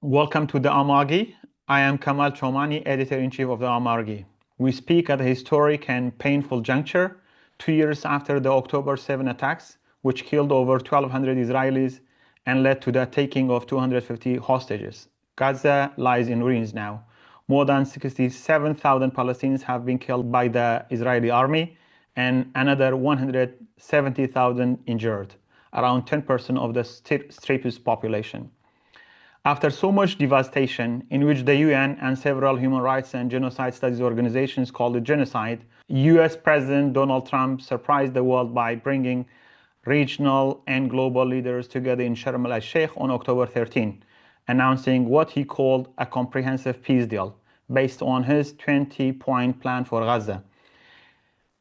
Welcome to the Amargi. I am Kamal Chomani, Editor-in-Chief of the Amargi. We speak at a historic and painful juncture, 2 years after the October 7 attacks, which killed over 1,200 Israelis and led to the taking of 250 hostages. Gaza lies in ruins now. More than 67,000 Palestinians have been killed by the Israeli army and another 170,000 injured, around 10% of the Strip's population. After so much devastation, in which the UN and several human rights and genocide studies organizations called it genocide, US President Donald Trump surprised the world by bringing regional and global leaders together in Sharm el-Sheikh on October 13, announcing what he called a comprehensive peace deal based on his 20-point plan for Gaza.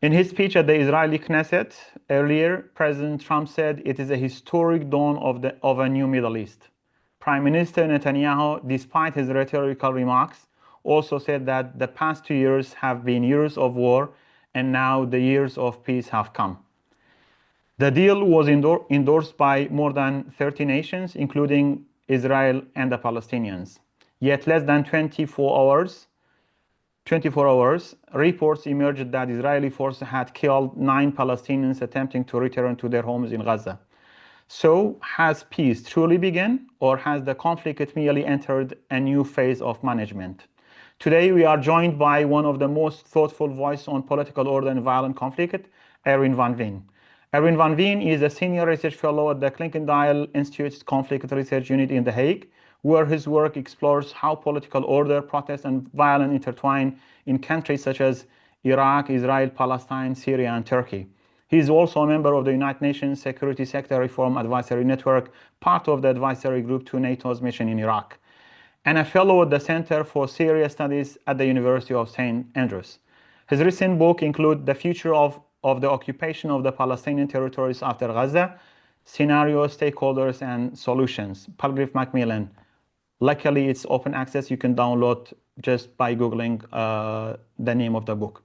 In his speech at the Israeli Knesset earlier, President Trump said it is a historic dawn of a new Middle East. Prime Minister Netanyahu, despite his rhetorical remarks, also said that the past 2 years have been years of war and now the years of peace have come. The deal was endorsed by more than 30 nations, including Israel and the Palestinians. Yet less than 24 hours, reports emerged that Israeli forces had killed 9 Palestinians attempting to return to their homes in Gaza. So, has peace truly begun, or has the conflict merely entered a new phase of management? Today, we are joined by one of the most thoughtful voices on political order and violent conflict, Erwin van Veen. Erwin van Veen is a senior research fellow at the Clinton-Dial Institute's Conflict Research Unit in The Hague, where his work explores how political order, protest, and violence intertwine in countries such as Iraq, Israel, Palestine, Syria, and Turkey. He is also a member of the United Nations Security Sector Reform Advisory Network, part of the advisory group to NATO's mission in Iraq, and a fellow at the Center for Syria Studies at the University of St. Andrews. His recent book includes The Future of the Occupation of the Palestinian Territories After Gaza, Scenarios, Stakeholders, and Solutions. Palgrave Macmillan. Luckily, it's open access. You can download just by Googling the name of the book.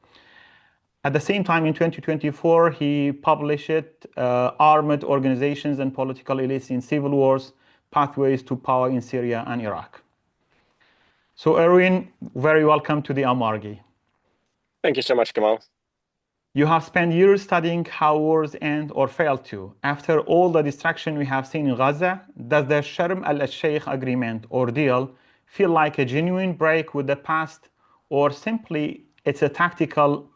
At the same time, in 2024, he published Armed Organizations and Political Elites in Civil Wars, Pathways to Power in Syria and Iraq. So, Erwin, very welcome to the Amargi. Thank you so much, Kamal. You have spent years studying how wars end or fail to. After all the destruction we have seen in Gaza, does the Sharm el-Sheikh agreement or deal feel like a genuine break with the past, or simply it's a tactical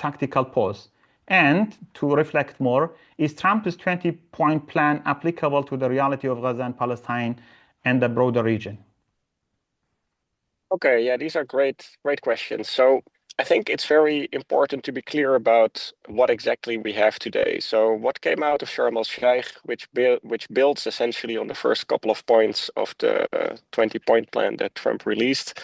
pause? And to reflect more, is Trump's 20-point plan applicable to the reality of Gaza and Palestine and the broader region? Okay, yeah, these are great questions. So I think it's very important to be clear about what exactly we have today. So what came out of Sharm el-Sheikh, which builds essentially on the first couple of points of the 20-point plan that Trump released,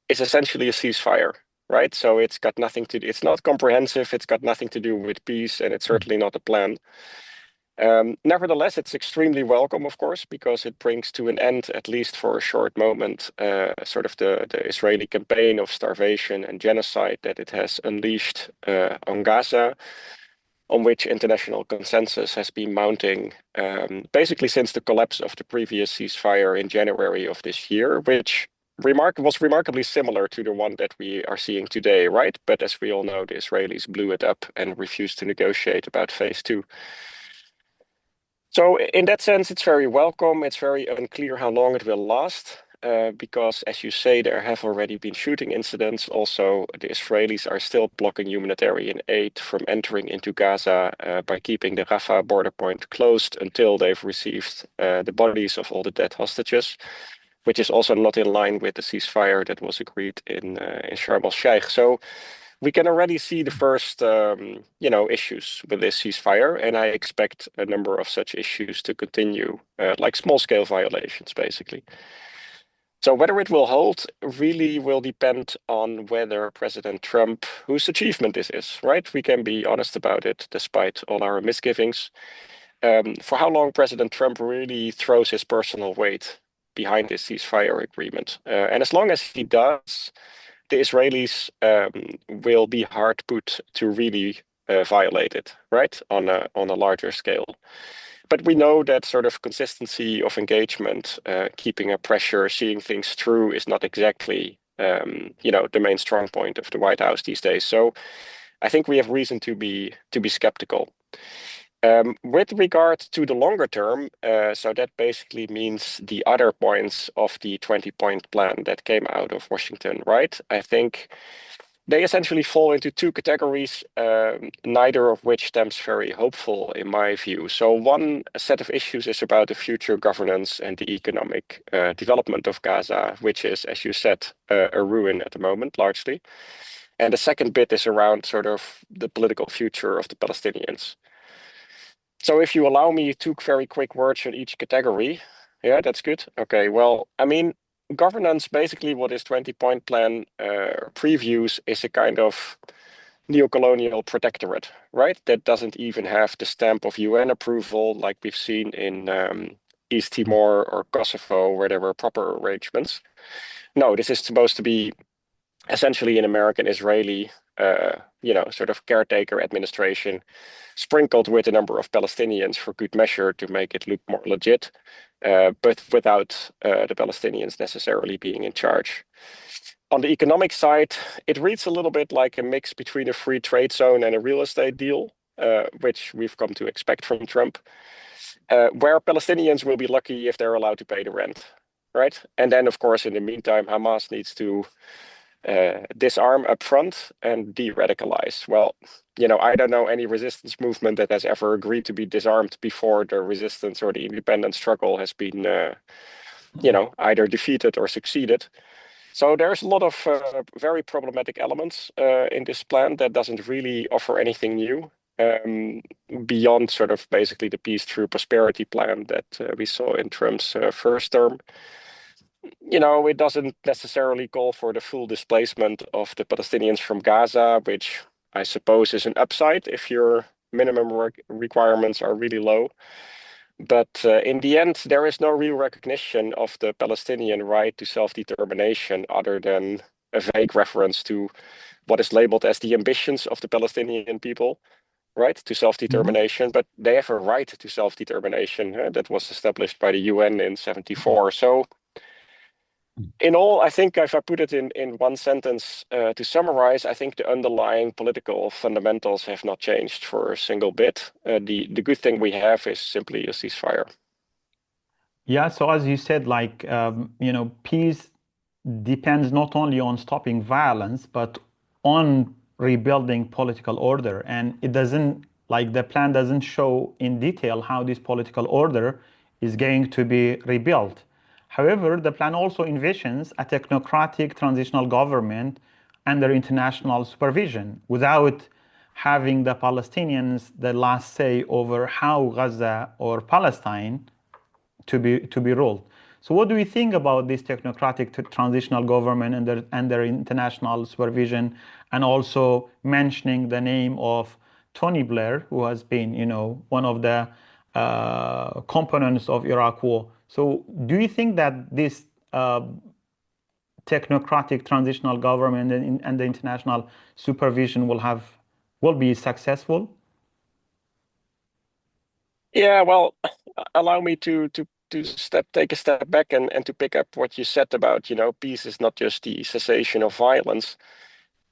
is essentially a ceasefire. Right, so it's got nothing to do. It's not comprehensive. It's got nothing to do with peace, and it's certainly not a plan. Nevertheless, it's extremely welcome, of course, because it brings to an end, at least for a short moment, sort of the Israeli campaign of starvation and genocide that it has unleashed on Gaza, on which international consensus has been mounting basically since the collapse of the previous ceasefire in January of this year, which was remarkably similar to the one that we are seeing today, right? But as we all know, the Israelis blew it up and refused to negotiate about phase 2. So in that sense, it's very welcome. It's very unclear how long it will last, because as you say, there have already been shooting incidents. Also, the Israelis are still blocking humanitarian aid from entering into Gaza by keeping the Rafah border point closed until they've received the bodies of all the dead hostages, which is also not in line with the ceasefire that was agreed in Sharm el-Sheikh. So we can already see the first, issues with this ceasefire, and I expect a number of such issues to continue, like small-scale violations, basically. So whether it will hold really will depend on whether President Trump, whose achievement this is, right? We can be honest about it, despite all our misgivings. For how long President Trump really throws his personal weight behind this ceasefire agreement. And as long as he does, the Israelis will be hard put to really violate it, right, on a larger scale. But we know that sort of consistency of engagement, keeping a pressure, seeing things through is not exactly, the main strong point of the White House these days. So I think we have reason to be skeptical. With regard to the longer term, so that basically means the other points of the 20-point plan that came out of Washington, right? I think they essentially fall into two categories, neither of which stems very hopeful in my view. So one set of issues is about the future governance and the economic development of Gaza, which is, as you said, a ruin at the moment, largely. And the second bit is around sort of the political future of the Palestinians. So if you allow me two very quick words on each category, yeah, that's good. Okay, well, I mean, governance, basically what this 20-point plan previews is a kind of neocolonial protectorate, right? That doesn't even have the stamp of UN approval like we've seen in East Timor or Kosovo, where there were proper arrangements. No, this is supposed to be essentially an American-Israeli, sort of caretaker administration, sprinkled with a number of Palestinians for good measure to make it look more legit, but without the Palestinians necessarily being in charge. On the economic side, it reads a little bit like a mix between a free trade zone and a real estate deal, which we've come to expect from Trump, where Palestinians will be lucky if they're allowed to pay the rent, right? And then, of course, in the meantime, Hamas needs to disarm up front and de-radicalize. Well, I don't know any resistance movement that has ever agreed to be disarmed before the resistance or the independence struggle has been, either defeated or succeeded. So there's a lot of very problematic elements in this plan that doesn't really offer anything new beyond sort of basically the peace through prosperity plan that we saw in Trump's first term. It doesn't necessarily call for the full displacement of the Palestinians from Gaza, which I suppose is an upside if your minimum requirements are really low. But in the end, there is no real recognition of the Palestinian right to self-determination other than a vague reference to what is labeled as the ambitions of the Palestinian people, right, to self-determination. But they have a right to self-determination that was established by the UN in 1974. So in all, I think if I put it in one sentence to summarize, I think the underlying political fundamentals have not changed for a single bit. The good thing we have is simply a ceasefire. Yeah, so as you said, peace depends not only on stopping violence, but on rebuilding political order. And it doesn't, the plan doesn't show in detail how this political order is going to be rebuilt. However, the plan also envisions a technocratic transitional government under international supervision without having the Palestinians the last say over how Gaza or Palestine to be ruled. So what do we think about this technocratic transitional government under international supervision, and also mentioning the name of Tony Blair, who has been, one of the components of Iraq war. So do you think that this technocratic transitional government and the international supervision will be successful? Yeah, well, allow me to take a step back and to pick up what you said about, peace is not just the cessation of violence.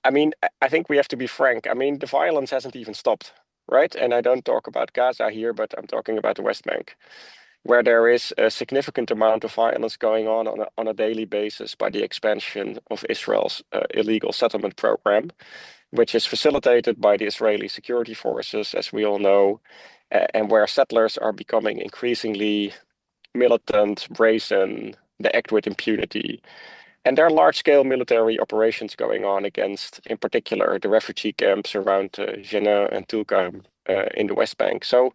I mean, I think we have to be frank. I mean, the violence hasn't even stopped, right? And I don't talk about Gaza here, but I'm talking about the West Bank, where there is a significant amount of violence going on a daily basis by the expansion of Israel's illegal settlement program, which is facilitated by the Israeli security forces, as we all know, and where settlers are becoming increasingly militant, brazen, they act with impunity. And there are large-scale military operations going on against, in particular, the refugee camps around Jenin and Tulkarm in the West Bank. So,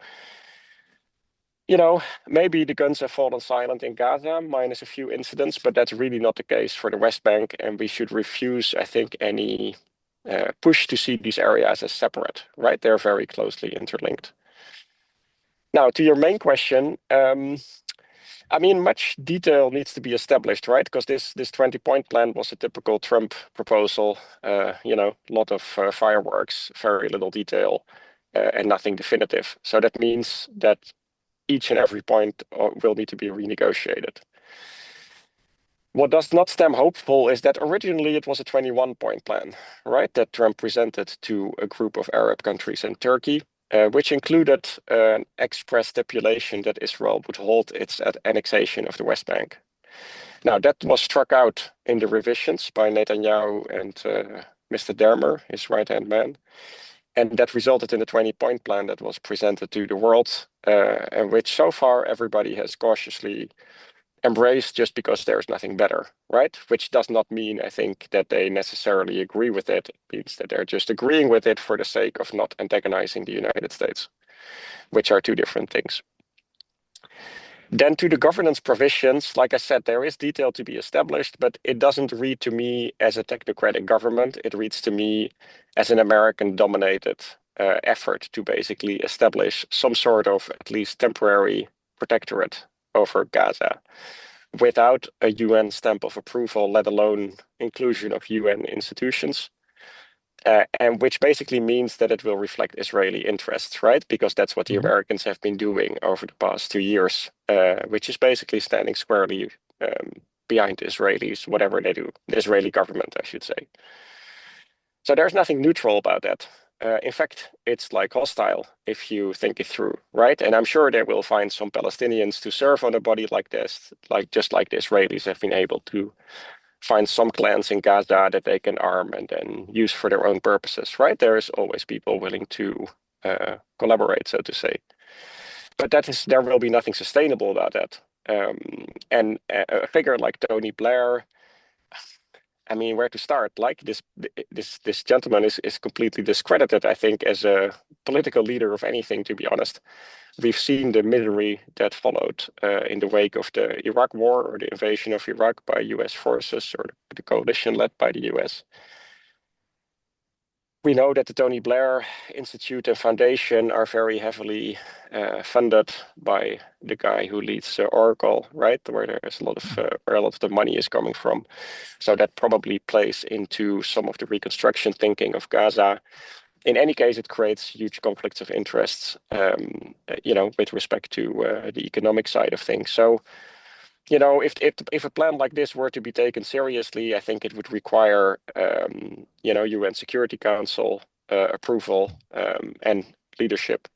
maybe the guns have fallen silent in Gaza, minus a few incidents, but that's really not the case for the West Bank. And we should refuse, I think, any push to see these areas as separate, right? They're very closely interlinked. Now, to your main question, I mean, much detail needs to be established, right? Because this 20-point plan was a typical Trump proposal, lot of fireworks, very little detail, and nothing definitive. So that means that each and every point will need to be renegotiated. What does not stem hopeful is that originally it was a 21-point plan, right? That Trump presented to a group of Arab countries and Turkey, which included an express stipulation that Israel would halt its annexation of the West Bank. Now, that was struck out in the revisions by Netanyahu and Mr. Dermer, his right-hand man. And that resulted in a 20-point plan that was presented to the world, and which so far everybody has cautiously embraced just because there's nothing better, right? Which does not mean, I think, that they necessarily agree with it. It means that they're just agreeing with it for the sake of not antagonizing the United States, which are two different things. Then to the governance provisions, like I said, there is detail to be established, but it doesn't read to me as a technocratic government. It reads to me as an American-dominated effort to basically establish some sort of at least temporary protectorate over Gaza without a UN stamp of approval, let alone inclusion of UN institutions. And which basically means that it will reflect Israeli interests, right? Because that's what the Americans have been doing over the past 2 years, which is basically standing squarely behind the Israelis, whatever they do, the Israeli government, I should say. So there's nothing neutral about that. In fact, it's like hostile if you think it through, right? And I'm sure they will find some Palestinians to serve on a body like this, just like the Israelis have been able to find some clans in Gaza that they can arm and then use for their own purposes, right? There is always people willing to collaborate, so to say. But there will be nothing sustainable about that. And a figure like Tony Blair, I mean, where to start? Like this gentleman is completely discredited, I think, as a political leader of anything, to be honest. We've seen the misery that followed in the wake of the Iraq war or the invasion of Iraq by US forces or the coalition led by the US. We know that the Tony Blair Institute and Foundation are very heavily funded by the guy who leads Oracle, right? Where there's where a lot of the money is coming from. So that probably plays into some of the reconstruction thinking of Gaza. In any case, it creates huge conflicts of interests, with respect to the economic side of things. So, if a plan like this were to be taken seriously, I think it would require, UN Security Council approval and leadership.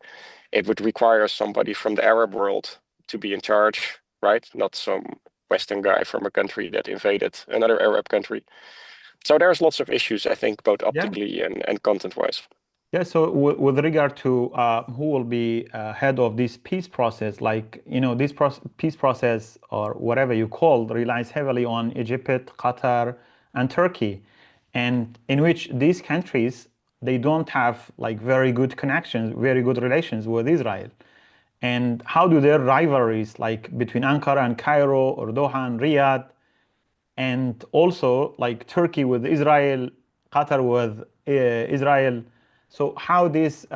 It would require somebody from the Arab world to be in charge, right? Not some Western guy from a country that invaded another Arab country. So there's lots of issues, I think, both optically and content-wise. Yeah, so with regard to who will be head of this peace process, like, this peace process or whatever you call relies heavily on Egypt, Qatar, and Turkey, and in which these countries, they don't have like very good connections, very good relations with Israel. And how do their rivalries like between Ankara and Cairo or Doha and Riyadh, and also like Turkey with Israel, Qatar with Israel. So how these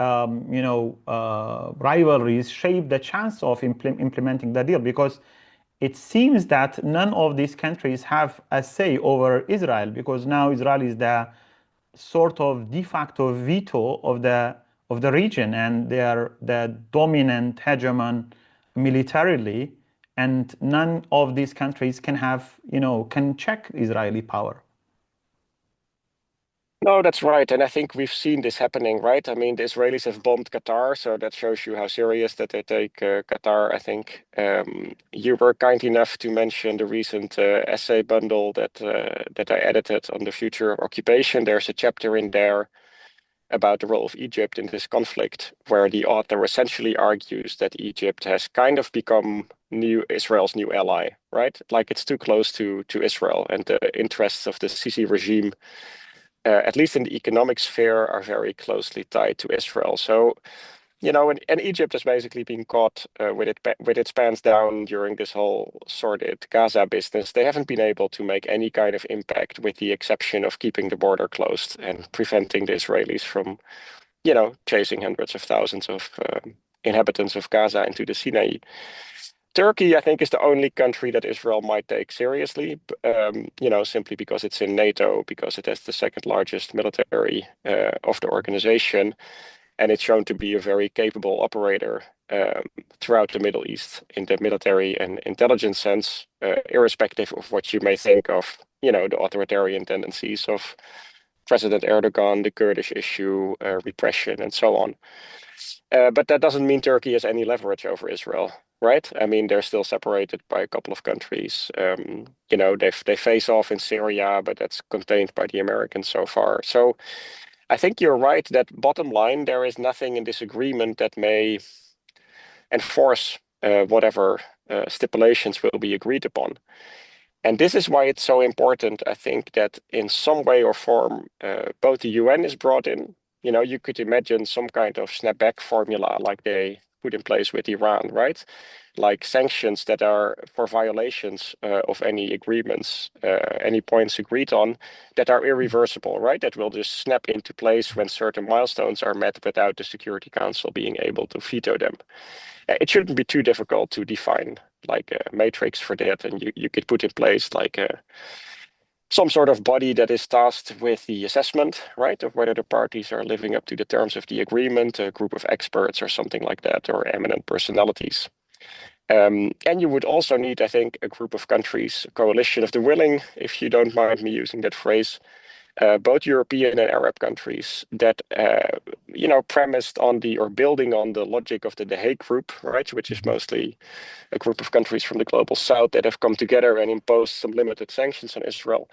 rivalries shape the chance of implementing the deal? Because it seems that none of these countries have a say over Israel, because now Israel is the sort of de facto veto of the region, and they are the dominant hegemon militarily, and none of these countries can check Israeli power. No, that's right. And I think we've seen this happening, right? I mean, the Israelis have bombed Qatar, so that shows you how serious that they take Qatar, I think. You were kind enough to mention the recent essay bundle that I edited on the future of occupation. There's a chapter in there about the role of Egypt in this conflict, where the author essentially argues that Egypt has kind of become Israel's new ally, right? Like it's too close to Israel, and the interests of the Sisi regime, at least in the economic sphere, are very closely tied to Israel. So, and Egypt has basically been caught with its pants down during this whole sordid Gaza business. They haven't been able to make any kind of impact, with the exception of keeping the border closed and preventing the Israelis from, chasing hundreds of thousands of inhabitants of Gaza into the Sinai. Turkey, I think, is the only country that Israel might take seriously, simply because it's in NATO, because it has the second largest military of the organization. and it's shown to be a very capable operator throughout the Middle East in the military and intelligence sense, irrespective of what you may think of, the authoritarian tendencies of President Erdogan, the Kurdish issue, repression, and so on. But that doesn't mean Turkey has any leverage over Israel, right? I mean, they're still separated by a couple of countries. They face off in Syria, but that's contained by the Americans so far. So I think you're right that bottom line, there is nothing in this agreement that may enforce whatever stipulations will be agreed upon. And this is why it's so important, I think, that in some way or form, both the UN is brought in. You could imagine some kind of snapback formula like they put in place with Iran, right? Like sanctions that are for violations of any agreements, any points agreed on that are irreversible, right? That will just snap into place when certain milestones are met without the Security Council being able to veto them. It shouldn't be too difficult to define like a matrix for that, and you could put in place like some sort of body that is tasked with the assessment, right, of whether the parties are living up to the terms of the agreement, a group of experts or something like that, or eminent personalities. And you would also need, I think, a group of countries, a coalition of the willing, if you don't mind me using that phrase, both European and Arab countries that, premised on or building on the logic of the Hague Group, right, which is mostly a group of countries from the global south that have come together and imposed some limited sanctions on Israel,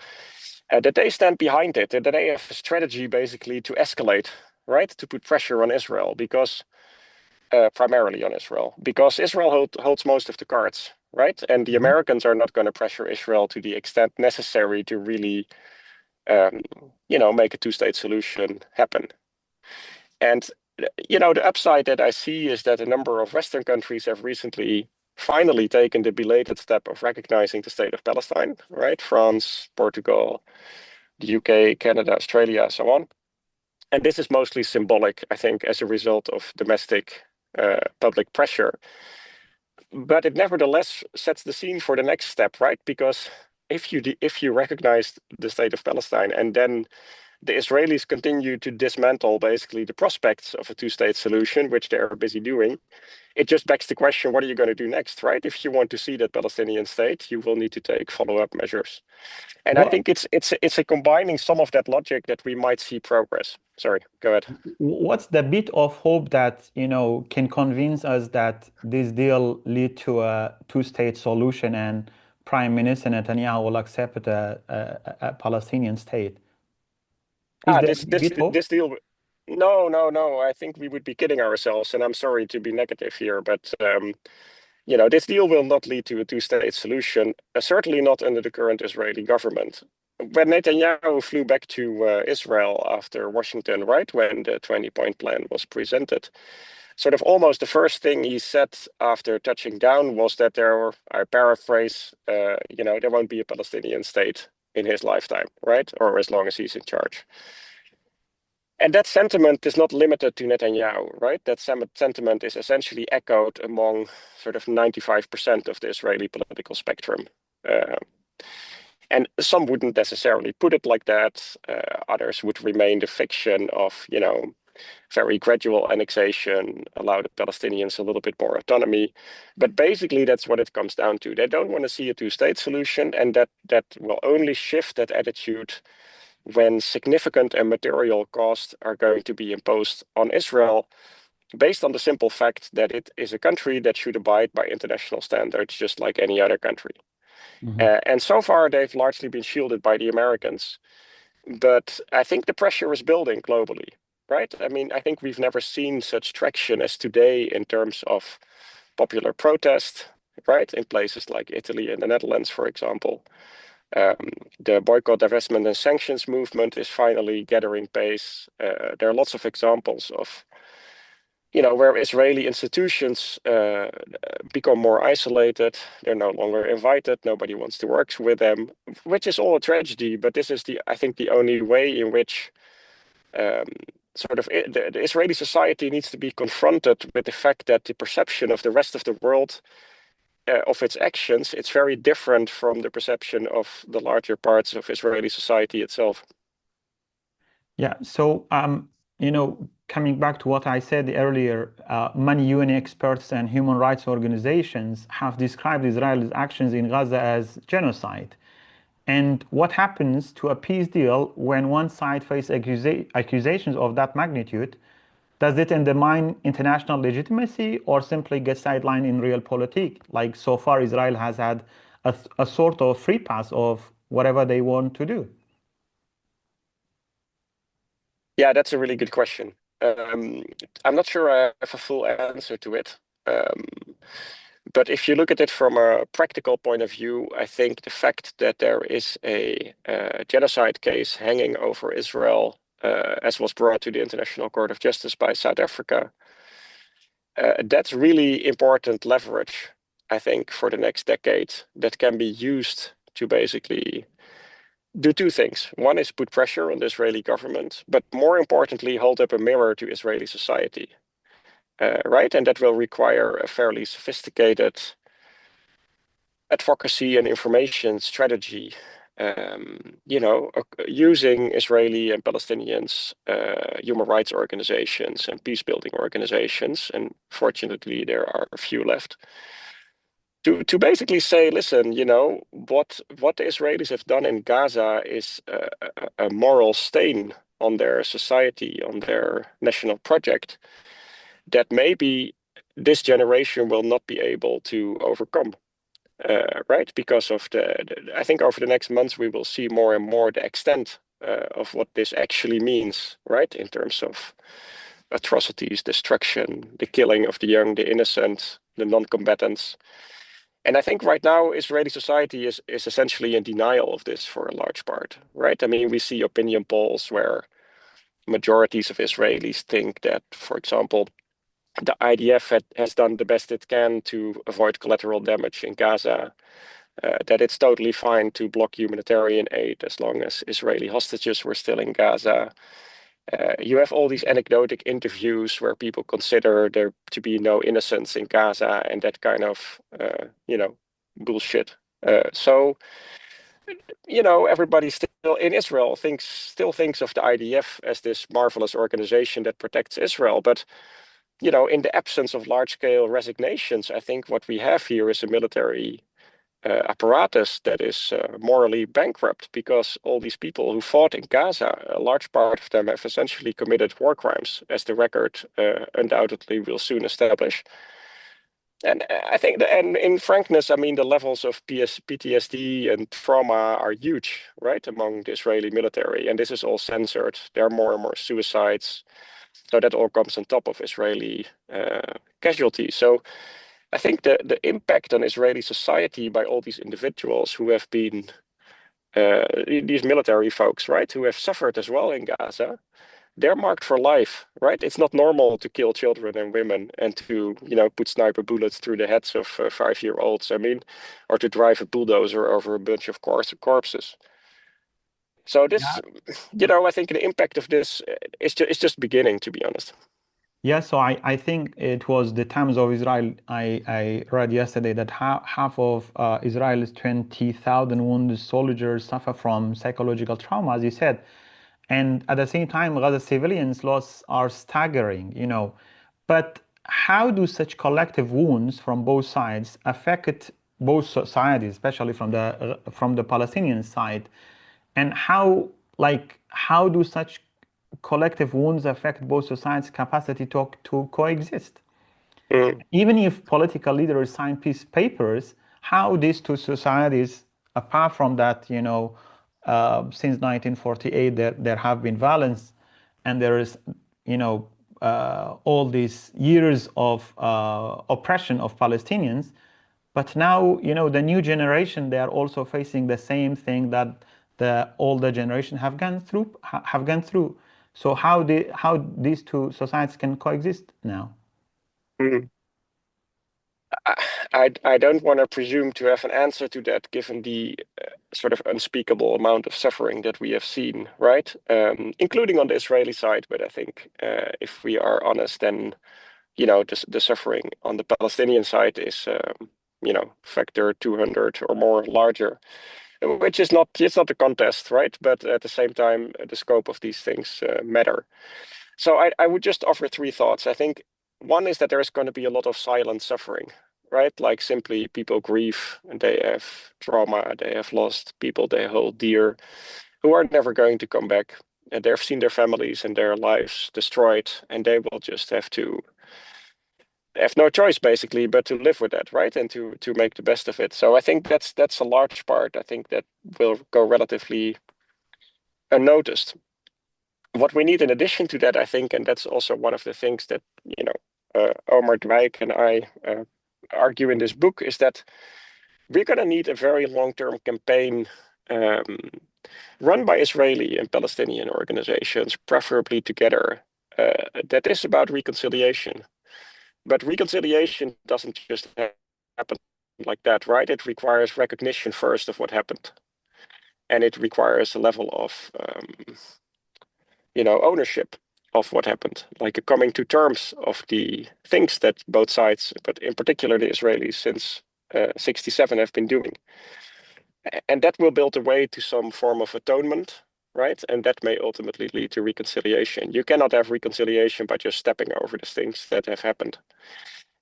that they stand behind it, and that they have a strategy basically to escalate, right, to put pressure on Israel, because primarily on Israel, because Israel holds most of the cards, right? And the Americans are not going to pressure Israel to the extent necessary to really make a two-state solution happen. And, the upside that I see is that a number of Western countries have recently finally taken the belated step of recognizing the state of Palestine, right? France, Portugal, the UK, Canada, Australia, so on. And this is mostly symbolic, I think, as a result of domestic public pressure. But it nevertheless sets the scene for the next step, right? Because if you recognize the state of Palestine and then the Israelis continue to dismantle basically the prospects of a two-state solution, which they are busy doing, it just begs the question, what are you going to do next, right? If you want to see that Palestinian state, you will need to take follow-up measures. And I think it's a combining some of that logic that we might see progress. Sorry, go ahead. What's the bit of hope that, can convince us that this deal lead to a two-state solution and Prime Minister Netanyahu will accept a Palestinian state? Is there a bit hope? This deal. No. I think we would be kidding ourselves, and I'm sorry to be negative here, but this deal will not lead to a two-state solution. Certainly not under the current Israeli government. When Netanyahu flew back to Israel after Washington, right when the 20-point plan was presented, sort of almost the first thing he said after touching down was that I paraphrase, there won't be a Palestinian state in his lifetime, right? Or as long as he's in charge. And that sentiment is not limited to Netanyahu, right? That sentiment is essentially echoed among sort of 95% of the Israeli political spectrum. And some wouldn't necessarily put it like that. Others would remain the fiction of, very gradual annexation, allow the Palestinians a little bit more autonomy. But basically, that's what it comes down to. They don't want to see a two-state solution, and that will only shift that attitude when significant and material costs are going to be imposed on Israel, based on the simple fact that it is a country that should abide by international standards, just like any other country. And so far, they've largely been shielded by the Americans. But I think the pressure is building globally, right? I mean, I think we've never seen such traction as today in terms of popular protest, right? In places like Italy and the Netherlands, for example. The boycott, divestment, and sanctions movement is finally gathering pace. There are lots of examples of, where Israeli institutions become more isolated. They're no longer invited. Nobody wants to work with them, which is all a tragedy. But this is I think, the only way in which the Israeli society needs to be confronted with the fact that the perception of the rest of the world of its actions, it's very different from the perception of the larger parts of Israeli society itself. Yeah. So, coming back to what I said earlier, many UN experts and human rights organizations have described Israel's actions in Gaza as genocide. And what happens to a peace deal when one side faces accusations of that magnitude? Does it undermine international legitimacy or simply get sidelined in realpolitik? Like so far, Israel has had a sort of free pass of whatever they want to do. Yeah, that's a really good question. I'm not sure I have a full answer to it. But if you look at it from a practical point of view, I think the fact that there is a genocide case hanging over Israel, as was brought to the International Court of Justice by South Africa, that's really important leverage, I think, for the next decade that can be used to basically do two things. One is put pressure on the Israeli government, but more importantly, hold up a mirror to Israeli society. Right? And that will require a fairly sophisticated advocacy and information strategy, using Israeli and Palestinians, human rights organizations and peace-building organizations, and fortunately there are a few left, to basically say, listen, what the Israelis have done in Gaza is a moral stain on their society, on their national project, that maybe this generation will not be able to overcome, right? Because of I think over the next months we will see more and more the extent of what this actually means, right? In terms of atrocities, destruction, the killing of the young, the innocent, the non-combatants. And I think right now Israeli society is essentially in denial of this for a large part, right? I mean, we see opinion polls where majorities of Israelis think that, for example, the IDF has done the best it can to avoid collateral damage in Gaza, that it's totally fine to block humanitarian aid as long as Israeli hostages were still in Gaza. You have all these anecdotic interviews where people consider there to be no innocents in Gaza and that kind of, bullshit. So everybody still in Israel still thinks of the IDF as this marvelous organization that protects Israel. But, in the absence of large-scale resignations, I think what we have here is a military apparatus that is morally bankrupt, because all these people who fought in Gaza, a large part of them have essentially committed war crimes, as the record undoubtedly will soon establish. And I think, and in frankness, I mean, the levels of PTSD and trauma are huge, right, among the Israeli military. And this is all censored. There are more and more suicides. So that all comes on top of Israeli casualties. So I think the impact on Israeli society by all these individuals who have been, these military folks, right, who have suffered as well in Gaza, they're marked for life, right? It's not normal to kill children and women and to, put sniper bullets through the heads of 5-year-olds, I mean, or to drive a bulldozer over a bunch of corpses. So this, I think the impact of this is just beginning, to be honest. Yeah, so I think it was the Times of Israel. I read yesterday that half of Israel's 20,000 wounded soldiers suffer from psychological trauma, as you said. And at the same time, Gaza civilians' loss are staggering, But how do such collective wounds from both sides affect both societies, especially from the Palestinian side? And how do such collective wounds affect both societies' capacity to coexist? Even if political leaders sign peace papers, how these two societies, apart from that, since 1948, there have been violence, and there is, all these years of oppression of Palestinians. But now, the new generation, they are also facing the same thing that the older generation have gone through. So how these two societies can coexist now? I don't want to presume to have an answer to that, given the sort of unspeakable amount of suffering that we have seen, right? Including on the Israeli side, but I think if we are honest, then the suffering on the Palestinian side is factor 200 or more larger, which is not, it's not a contest, right? But at the same time, the scope of these things matter. So I would just offer three thoughts. I think one is that there's going to be a lot of silent suffering, right? Like simply people grieve and they have trauma, they have lost people they hold dear who are never going to come back. And they've seen their families and their lives destroyed, and they will just have no choice basically but to live with that, right? And to make the best of it. So I think that's a large part. I think that will go relatively unnoticed. What we need in addition to that, I think, and that's also one of the things that Omar Dwijk and I argue in this book, is that we're going to need a very long-term campaign um, run by Israeli and Palestinian organizations, preferably together, that is about reconciliation. But reconciliation doesn't just happen like that, right? It requires recognition first of what happened, and it requires a level of ownership of what happened, like a coming to terms of the things that both sides, but in particular the Israelis since 67 have been doing. And that will build a way to some form of atonement, right? And that may ultimately lead to reconciliation. You cannot have reconciliation by just stepping over the things that have happened.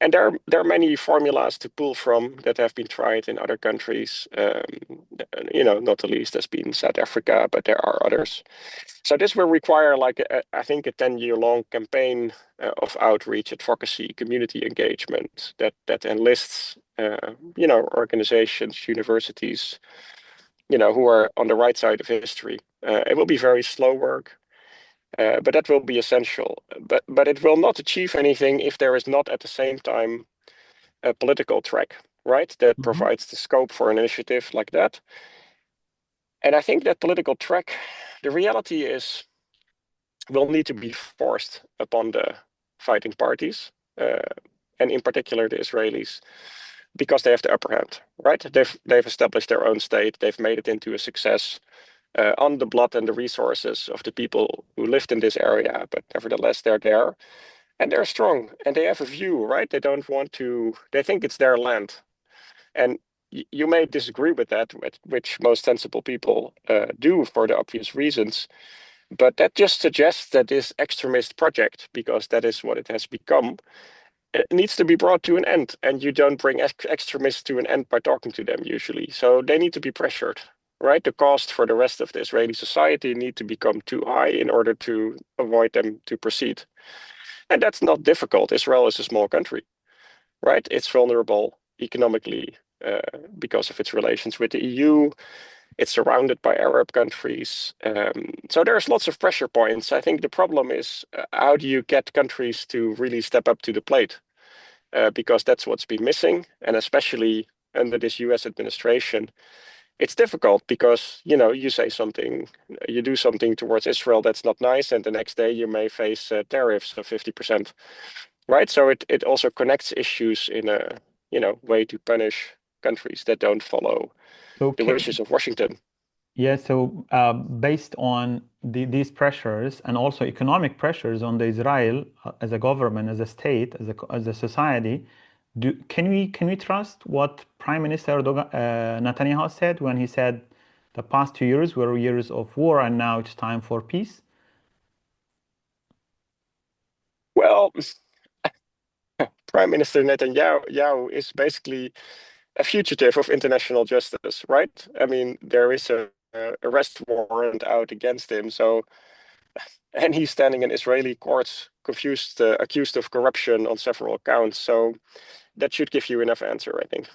And there are many formulas to pull from that have been tried in other countries. Not the least has been South Africa, but there are others. So this will require, like, I think, a 10-year-long campaign of outreach, advocacy, community engagement that enlists, organizations, universities, who are on the right side of history. It will be very slow work. But that will be essential. But it will not achieve anything if there is not at the same time a political track, right? That provides the scope for an initiative like that. And I think that political track, the reality is, will need to be forced upon the fighting parties, and in particular the Israelis, because they have the upper hand, right? They've established their own state. They've made it into a success. On the blood and the resources of the people who lived in this area, but nevertheless they're there and they're strong and they have a view, right? They think it's their land. And you may disagree with that, which most sensible people do for the obvious reasons, but that just suggests that this extremist project, because that is what it has become, it needs to be brought to an end. And you don't bring extremists to an end by talking to them usually. So they need to be pressured, right? The cost for the rest of the Israeli society need to become too high in order to avoid them to proceed. And that's not difficult. Israel is a small country, right? It's vulnerable economically because of its relations with the EU. It's surrounded by Arab countries. So there's lots of pressure points. I think the problem is how do you get countries to really step up to the plate? Because that's what's been missing. And especially under this US administration, it's difficult because, you say something, you do something towards Israel that's not nice, and the next day you may face tariffs of 50%, right? So it also connects issues in a, way to punish countries that don't follow So the wishes of Washington. yeah, so based on these pressures and also economic pressures on the Israel as a government, as a state, as a society, can we trust what Prime Minister Netanyahu said when he said the past 2 years were years of war and now it's time for peace? Well, Prime Minister Netanyahu is basically a fugitive of international justice, right? I mean, there is a arrest warrant out against him. So, and he's standing in Israeli courts, accused of corruption on several counts. So that should give you enough answer, I think.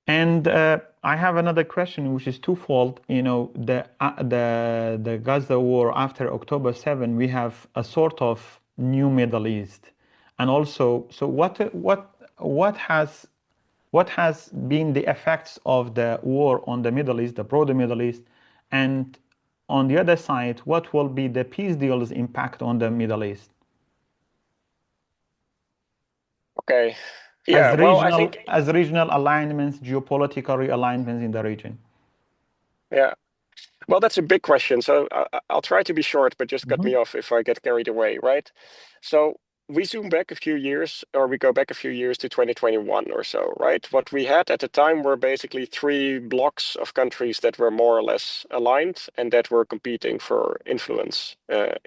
And I have another question, which is twofold. The Gaza war after October 7, we have a sort of new Middle East, and also, so what has been the effects of the war on the Middle East, the broader Middle East, and on the other side, what will be the peace deal's impact on the Middle East? Okay. As Yeah, well, I regional think, as regional alignments, geopolitical realignments in the region. yeah. Well, that's a big question. So I'll try to be short, but just cut Mhm. me off if I get carried away, right? So we zoom back a few years, or we go back a few years to 2021 or so, right? What we had at the time were basically three blocks of countries that were more or less aligned and that were competing for influence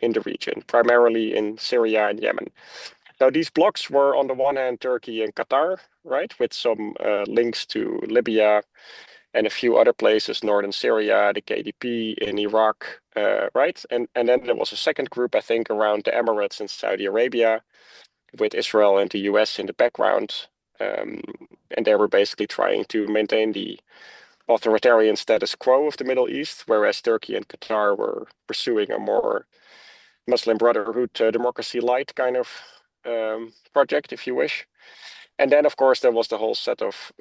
in the region, primarily in Syria and Yemen. Now, these blocks were on the one hand Turkey and Qatar, right, with some links to Libya and a few other places, northern Syria, the KDP in Iraq, right? And then there was a second group, I think, around the Emirates and Saudi Arabia, with Israel and the US in the background. And they were basically trying to maintain the authoritarian status quo of the Middle East, whereas Turkey and Qatar were pursuing a more Muslim Brotherhood, democracy light kind of project, if you wish. And then, of course, there was the whole set of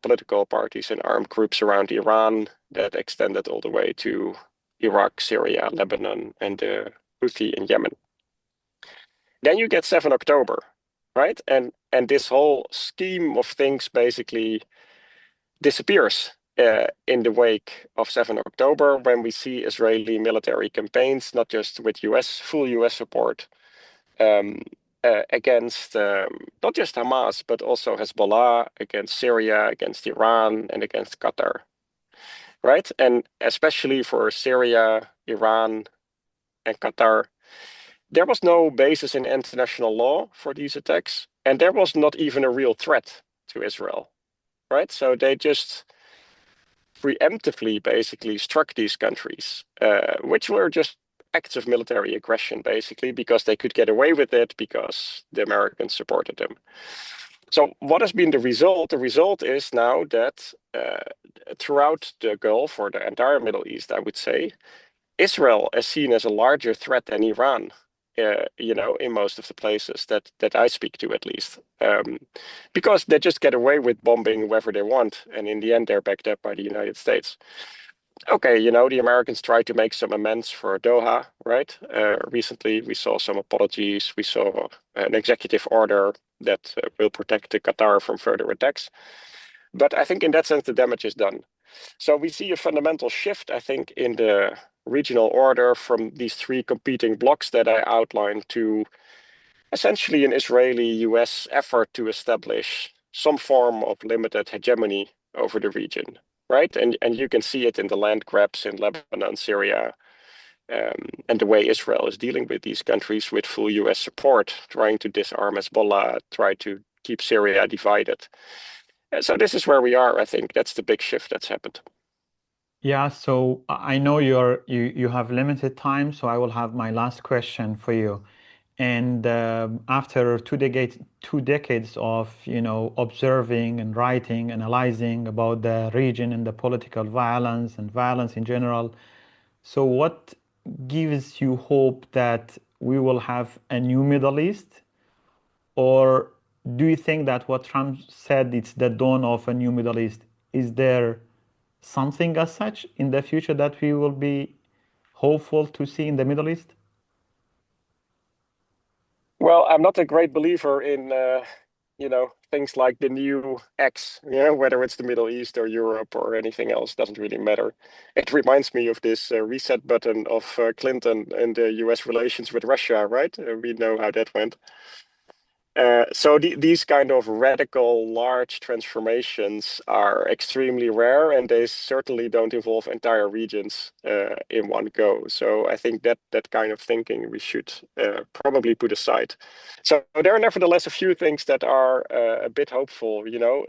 political parties and armed groups around Iran that extended all the way to Iraq, Syria, Lebanon, and the Houthi in Yemen. Then you get 7 October, right? And this whole scheme of things basically disappears in the wake of 7 October when we see Israeli military campaigns, not just with full US support, against not just Hamas, but also Hezbollah, against Syria, against Iran, and against Qatar, right? And especially for Syria, Iran, and Qatar, there was no basis in international law for these attacks, and there was not even a real threat to Israel, right? So they just preemptively basically struck these countries, which were just acts of military aggression, basically, because they could get away with it because the Americans supported them. So what has been the result? The result is now that throughout the Gulf, or the entire Middle East, I would say, Israel is seen as a larger threat than Iran, in most of the places that I speak to, at least, because they just get away with bombing whoever they want, and in the end, they're backed up by the United States. Okay, the Americans tried to make some amends for Doha, right? Recently, we saw some apologies. We saw an executive order that will protect Qatar from further attacks. But I think in that sense, the damage is done. So we see a fundamental shift, I think, in the regional order from these three competing blocs that I outlined to essentially an Israeli-US effort to establish some form of limited hegemony over the region, right? And you can see it in the land grabs in Lebanon, Syria, and the way Israel is dealing with these countries with full US support, trying to disarm Hezbollah, try to keep Syria divided. So this is where we are, I think. That's the big shift that's happened. Yeah, so I know you have limited time, so I will have my last question for you. And after two decades of observing and writing, analyzing about the region and the political violence and violence in general, so what gives you hope that we will have a new Middle East? Or do you think that what Trump said, it's the dawn of a new Middle East? Is there something as such in the future that we will be hopeful to see in the Middle East? Well, I'm not a great believer in, things like the new X, whether it's the Middle East or Europe or anything else, doesn't really matter. It reminds me of this reset button of Clinton and the US relations with Russia, right? We know how that went. So these kind of radical, large transformations are extremely rare, and they certainly don't involve entire regions in one go. So I think that kind of thinking we should probably put aside. So there are nevertheless a few things that are a bit hopeful.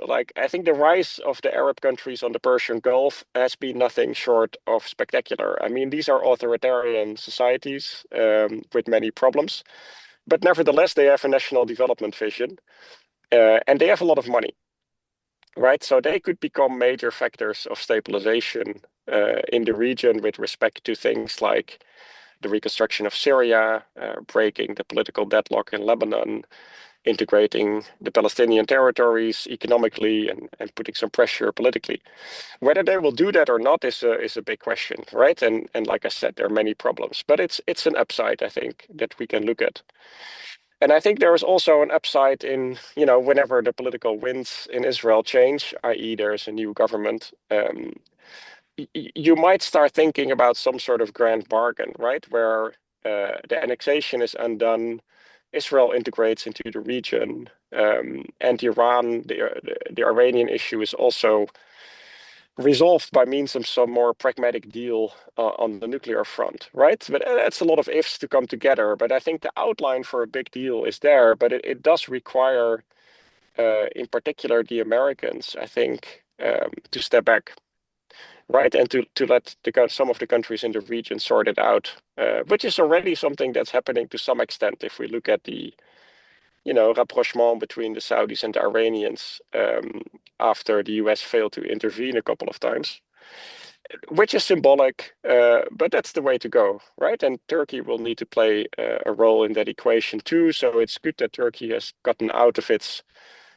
Like I think the rise of the Arab countries on the Persian Gulf has been nothing short of spectacular. I mean, these are authoritarian societies with many problems. But nevertheless, they have a national development vision, and they have a lot of money, right? So they could become major factors of stabilization in the region with respect to things like the reconstruction of Syria, breaking the political deadlock in Lebanon, integrating the Palestinian territories economically, and putting some pressure politically. Whether they will do that or not is a big question, right? And like I said, there are many problems, but it's an upside, I think, that we can look at. And I think there is also an upside in, whenever the political winds in Israel change, i.e., there's a new government, you might start thinking about some sort of grand bargain, right? Where the annexation is undone, Israel integrates into the region, and Iran, the Iranian issue is also resolved by means of some more pragmatic deal on the nuclear front, right? But that's a lot of ifs to come together. But I think the outline for a big deal is there, but it does require, in particular, the Americans, I think, to step back, right, and to let some of the countries in the region sort it out, which is already something that's happening to some extent. If we look at the rapprochement between the Saudis and the Iranians after the US failed to intervene a couple of times, which is symbolic, but that's the way to go, right? And Turkey will need to play a role in that equation too. So it's good that Turkey has gotten out of its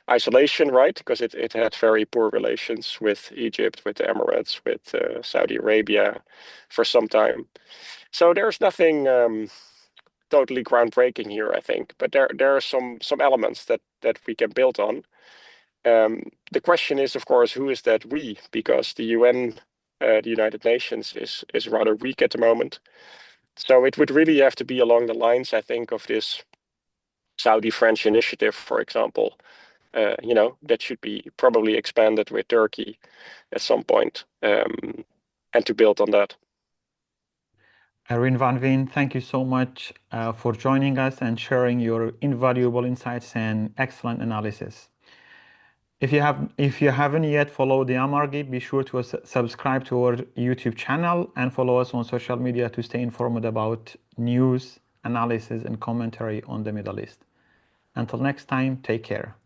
isolation, right? Because it had very poor relations with Egypt, with the Emirates, with Saudi Arabia for some time. So there's nothing totally groundbreaking here, I think, but there are some elements that we can build on. The question is, of course, who is that we? Because the UN, the United Nations, is rather weak at the moment. So it would really have to be along the lines, I think, of this Saudi-French initiative, for example. That should be probably expanded with Turkey at some point, and to build on that. Erwin van Veen, thank you so much for joining us and sharing your invaluable insights and excellent analysis. If you haven't yet followed the Amargi, be sure to subscribe to our YouTube channel and follow us on social media to stay informed about news, analysis, and commentary on the Middle East. Until next time, take care.